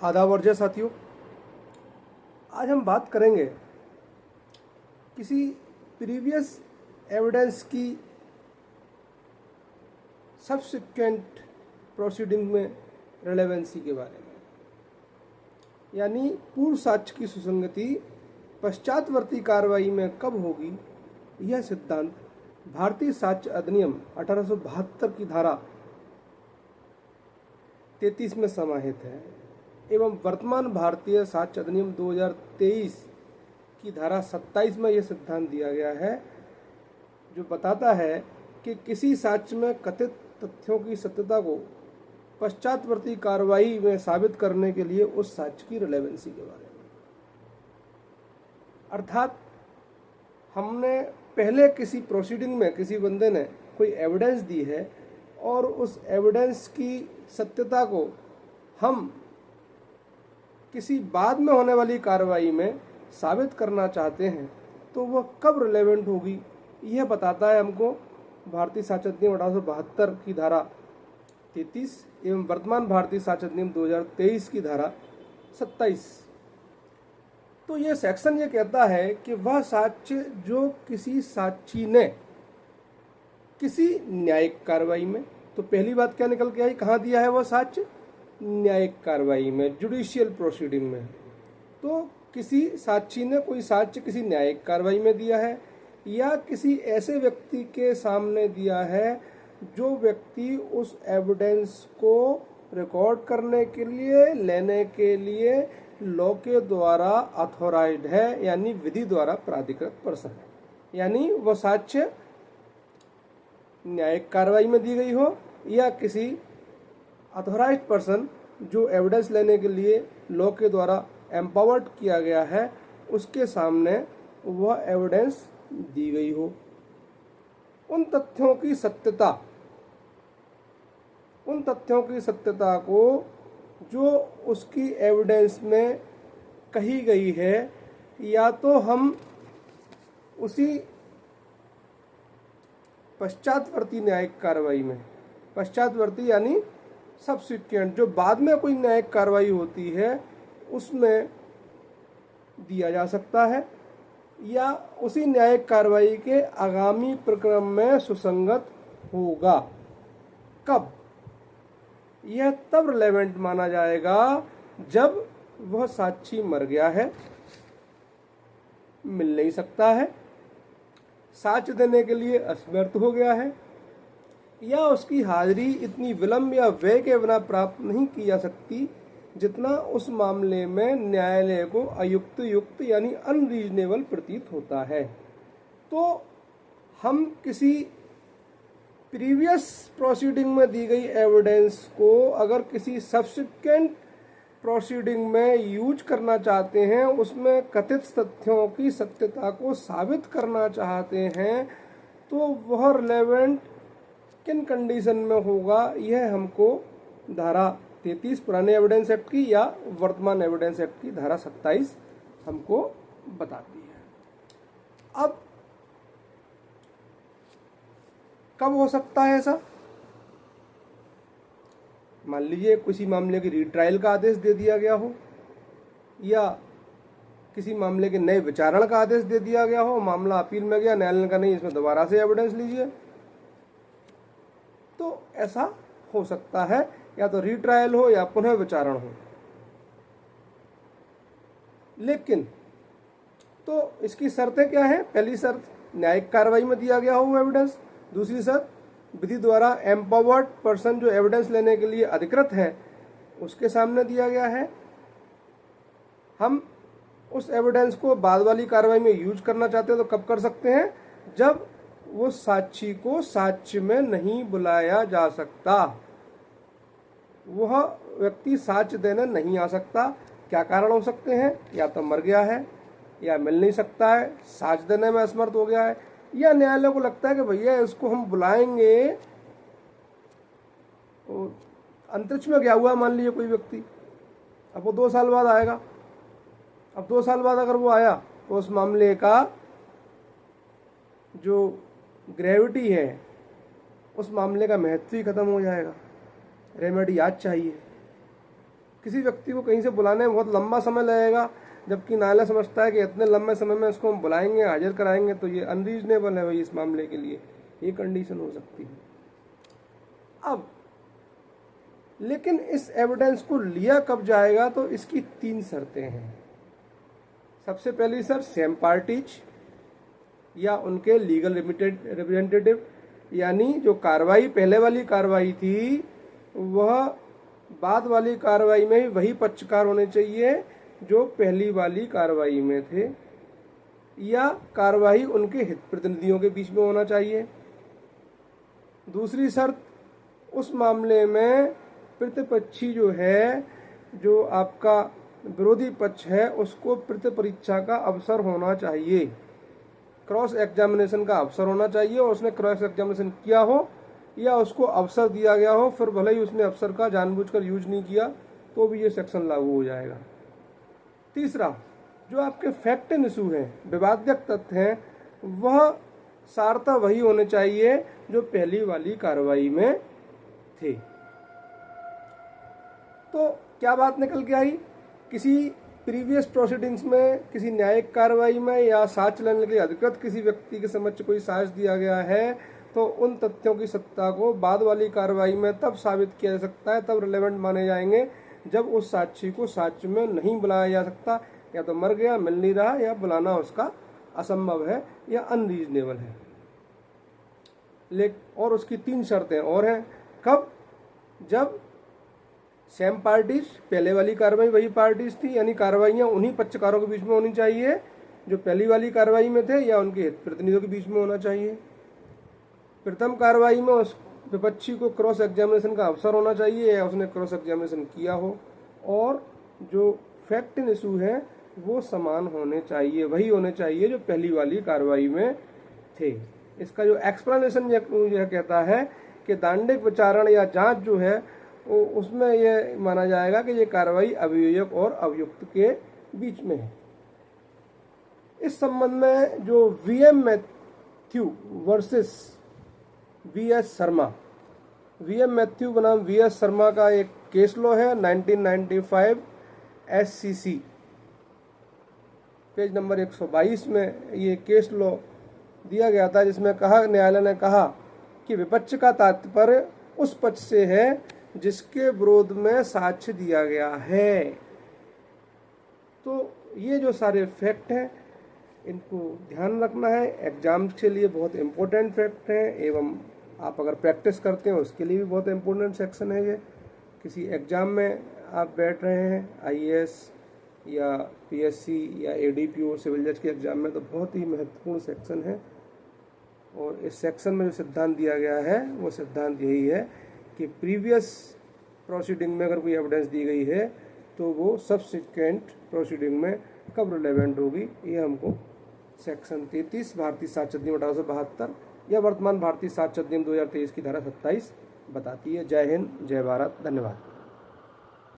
आदाब और जय साथियों। आज हम बात करेंगे किसी प्रीवियस एविडेंस की सब्सिक्वेंट प्रोसीडिंग में रिलेवेंसी के बारे में, यानी पूर्व साक्ष्य की सुसंगति पश्चातवर्ती कार्रवाई में कब होगी। यह सिद्धांत भारतीय साक्ष्य अधिनियम 1872 की धारा 33 में समाहित है एवं वर्तमान भारतीय साक्ष्य अधिनियम 2023 की धारा 27 में यह सिद्धांत दिया गया है, जो बताता है कि किसी साक्ष्य में कथित तथ्यों की सत्यता को पश्चातवर्ती कार्रवाई में साबित करने के लिए उस साक्ष्य की रिलेवेंसी के बारे में। अर्थात हमने पहले किसी प्रोसीडिंग में किसी बंदे ने कोई एविडेंस दी है और उस एविडेंस की सत्यता को हम किसी बाद में होने वाली कार्रवाई में साबित करना चाहते हैं, तो वह कब रिलेवेंट होगी, यह बताता है हमको भारतीय साक्ष्य अधिनियम 1872 की धारा 33 एवं वर्तमान भारतीय साक्ष्य अधिनियम 2023 की धारा 27। तो यह सेक्शन ये कहता है कि वह साक्ष्य जो किसी साक्षी ने किसी न्यायिक कार्रवाई में, तो पहली बात क्या निकल के आई, कहाँ दिया है वह साक्ष्य, न्यायिक कार्रवाई में, जुडिशियल प्रोसीडिंग में। तो किसी साक्षी ने कोई साक्ष्य किसी न्यायिक कार्रवाई में दिया है या किसी ऐसे व्यक्ति के सामने दिया है जो व्यक्ति उस एविडेंस को रिकॉर्ड करने के लिए, लेने के लिए लॉ के द्वारा ऑथोराइज्ड है, यानी विधि द्वारा प्राधिकृत पर्सन है। यानी वह साक्ष्य न्यायिक कार्रवाई में दी गई हो या किसी ऑथोराइज्ड पर्सन जो एविडेंस लेने के लिए लॉ के द्वारा एम्पावर्ड किया गया है, उसके सामने वह एविडेंस दी गई हो। उन तथ्यों की सत्यता को जो उसकी एविडेंस में कही गई है, या तो हम उसी पश्चातवर्ती न्यायिक कार्रवाई में, पश्चातवर्ती यानी सब्सिक्वेंट, जो बाद में कोई न्यायिक कार्रवाई होती है उसमें दिया जा सकता है, या उसी न्यायिक कार्रवाई के आगामी प्रक्रम में सुसंगत होगा। कब? यह तब रिलेवेंट माना जाएगा जब वह साक्षी मर गया है, मिल नहीं सकता है, साक्ष्य देने के लिए असमर्थ हो गया है, या उसकी हाजिरी इतनी विलंब या व्यय के बिना प्राप्त नहीं की जा सकती जितना उस मामले में न्यायालय को युक्त यानी अनरीजनेबल प्रतीत होता है। तो हम किसी प्रीवियस प्रोसीडिंग में दी गई एविडेंस को अगर किसी सब्सिक्वेंट प्रोसीडिंग में यूज करना चाहते हैं, उसमें कथित तथ्यों की सत्यता को साबित करना चाहते हैं, तो वह रिलेवेंट किन कंडीशन में होगा, यह हमको धारा 33 पुराने एविडेंस एक्ट की या वर्तमान एविडेंस एक्ट की धारा 27 हमको बताती है। अब कब हो सकता है ऐसा? मान लीजिए किसी मामले की रीट्रायल का आदेश दे दिया गया हो, या किसी मामले के नए विचारण का आदेश दे दिया गया हो, मामला अपील में गया, न्यायालय का नहीं, इसमें दोबारा से एविडेंस लीजिए, तो ऐसा हो सकता है, या तो रीट्रायल हो या पुनः विचारण हो। लेकिन तो इसकी शर्तें क्या है? पहली शर्त, न्यायिक कार्रवाई में दिया गया हो एविडेंस। दूसरी शर्त, विधि द्वारा एम्पावर्ड पर्सन जो एविडेंस लेने के लिए अधिकृत है उसके सामने दिया गया है। हम उस एविडेंस को बाद वाली कार्रवाई में यूज करना चाहते हैं, तो कब कर सकते हैं? जब वो साक्षी को साक्ष्य में नहीं बुलाया जा सकता, वह व्यक्ति साक्ष्य देने नहीं आ सकता। क्या कारण हो सकते हैं? या तो मर गया है, या मिल नहीं सकता है, साक्ष्य देने में असमर्थ हो गया है, या न्यायालय को लगता है कि भैया इसको हम बुलाएंगे, अंतरिक्ष में गया हुआ मान लीजिए कोई व्यक्ति, अब वो 2 साल बाद आएगा, अब 2 साल बाद अगर वो आया तो उस मामले का जो ग्रेविटी है, उस मामले का महत्व ही खत्म हो जाएगा। रेमेडी आज चाहिए, किसी व्यक्ति को कहीं से बुलाने में बहुत लंबा समय लगेगा, जबकि न्यायालय समझता है कि इतने लंबे समय में इसको हम बुलाएंगे, हाजिर कराएंगे, तो ये अनरीजनेबल है भाई इस मामले के लिए, ये कंडीशन हो सकती है। अब लेकिन इस एविडेंस को लिया कब जाएगा, तो इसकी 3 शर्तें हैं। सबसे पहली शर्त, सेम पार्टीज या उनके लीगल रिप्रेजेंटेटिव, यानी जो कार्रवाई पहले वाली कार्रवाई थी वह बाद वाली कार्रवाई में वही पक्षकार होने चाहिए जो पहली वाली कार्रवाई में थे, या कार्रवाई उनके हित प्रतिनिधियों के बीच में होना चाहिए। दूसरी शर्त, उस मामले में प्रतिपक्षी जो है, जो आपका विरोधी पक्ष है, उसको प्रतिपरीक्षा का अवसर होना चाहिए, क्रॉस एग्जामिनेशन का अवसर होना चाहिए, और उसने क्रॉस एग्जामिनेशन किया हो या उसको अवसर दिया गया हो, फिर भले ही उसने अवसर का जानबूझकर यूज नहीं किया तो भी ये सेक्शन लागू हो जाएगा। तीसरा, जो आपके फैक्ट एंड इशू हैं, विवादक तथ्य हैं, वह सारता वही होने चाहिए जो पहली वाली कार्रवाई में थे। तो क्या बात निकल के आई, किसी प्रीवियस प्रोसीडिंग्स में, किसी न्यायिक कार्रवाई में या साक्ष्य लेने के लिए अधिकृत किसी व्यक्ति के समक्ष कोई साक्ष्य दिया गया है, तो उन तथ्यों की सत्ता को बाद वाली कार्रवाई में तब साबित किया जा सकता है, तब रिलेवेंट माने जाएंगे जब उस साक्षी को साक्ष्य में नहीं बुलाया जा सकता, या तो मर गया, मिल नहीं रहा, या बुलाना उसका असंभव है या अनरीजनेबल है। और उसकी 3 शर्तें और हैं। कब? जब सेम पार्टीज, पहले वाली कार्रवाई वही पार्टीज थी, यानी कार्रवाइयाँ उन्हीं पक्षकारों के बीच में होनी चाहिए जो पहली वाली कार्रवाई में थे, या उनके हित प्रतिनिधियों के बीच में होना चाहिए। प्रथम कार्रवाई में उस विपक्षी को क्रॉस एग्जामिनेशन का अवसर होना चाहिए या उसने क्रॉस एग्जामिनेशन किया हो, और जो फैक्ट एंड इशू है वो समान होने चाहिए, वही होने चाहिए जो पहली वाली कार्रवाई में थे। इसका जो एक्सप्लेनेशन यह कहता है कि दांडिक विचारण या जांच जो है उसमें यह माना जाएगा कि ये कार्रवाई अभियोजक और अभियुक्त के बीच में है। इस संबंध में जो VM Mathew versus VS Sharma, VM Mathew बनाम वीएस शर्मा का एक केस लॉ है 1995 एससीसी, पेज नंबर 122 में ये केस लॉ दिया गया था, जिसमें न्यायालय ने कहा कि विपक्ष का तात्पर्य उस पक्ष से है जिसके विरोध में साक्ष्य दिया गया है। तो ये जो सारे फैक्ट हैं इनको ध्यान रखना है, एग्जाम के लिए बहुत इम्पोर्टेंट फैक्ट हैं, एवं आप अगर प्रैक्टिस करते हैं उसके लिए भी बहुत इम्पोर्टेंट सेक्शन है ये। किसी एग्ज़ाम में आप बैठ रहे हैं, आईएएस या पीएससी या एडीपीओ सिविल जज के एग्ज़ाम में, तो बहुत ही महत्वपूर्ण सेक्शन है। और इस सेक्शन में जो सिद्धांत दिया गया है वो सिद्धांत यही है कि प्रीवियस प्रोसीडिंग में अगर कोई एविडेंस दी गई है तो वो सब्सिक्वेंट प्रोसीडिंग में कब रिलेवेंट होगी, ये हमको सेक्शन 33 भारतीय साक्ष्य अधिनियम 1872 या वर्तमान भारतीय साक्ष्य अधिनियम 2023 की धारा 27 बताती है। जय हिंद, जय भारत, धन्यवाद।